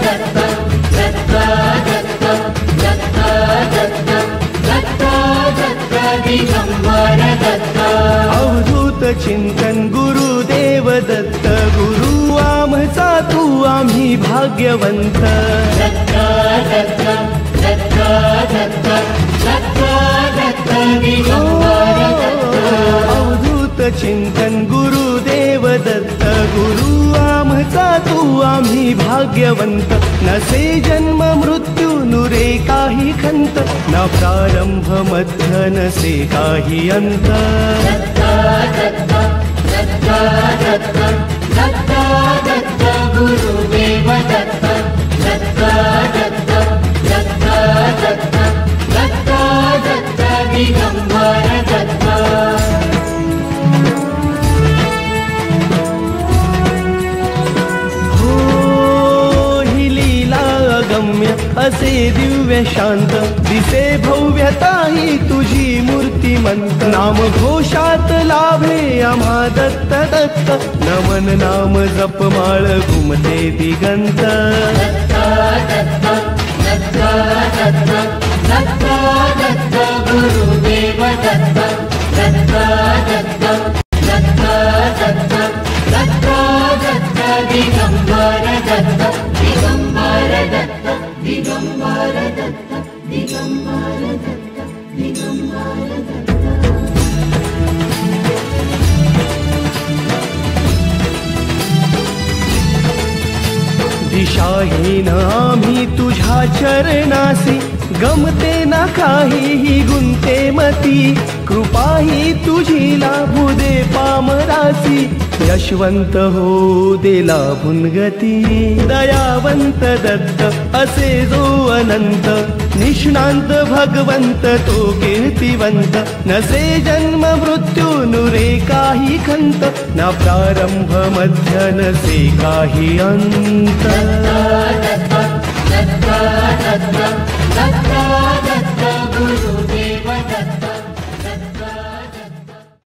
दत्त दत्त दत्त दत्त दत्त दत्त दत्त दिगंबर दत्त अवधूत चिंतन गुरुदेव दत्त गुरु आमचा तू आम्ही भाग्यवंत दत्त दत्त दत्त दत्त दत्त दत्त दिगंबर दत्त अवधूत चिंतन गुरुदेव दत्त गुरु आमचा तू आम्ही भाग्यवंत नसे जन्म मृत्यू नुरे काही खंत न प्रारंभ मध्य नसे काही अंत दत्त दत्त दत्त दत्त दत्त दत्त गुरुदेव दत्त दत्त दत्त दत्त दत्त दत्त दत्त दिगंबर दत्त असे दिव्य शांत दिसे भव्यता ही तुझी मूर्तिमंत नाम घोषात लाभे आम्हा दत्त दत्त नमन नाम जपमाळ घुमते दिगंत दत्त दत्त दत्त दत्त दत्त दत्त गुरुदेव दत्त दत्त दत्त दत्त दत्त दत्त दत्त दिगंबर दत्त दिगंबर दत्त दिगंबर दत्त दिगंबर दत्त दिगंबर दत्त दिशाहीन आम्ही तुझ्या चरणासी गमते ना काही गुंते मती कृपा ही तुझी लाभू दे पामरासी यशवंत हो दे लाभून गती दयावंत दत्त असे जो अनंत निष्णांत भगवंत तो कीर्तिवंत नसे जन्म मृत्यू नुरे काही खंत ना प्रारंभ मध्य नसे काही अंत दत्त दत्त दत्त दत्त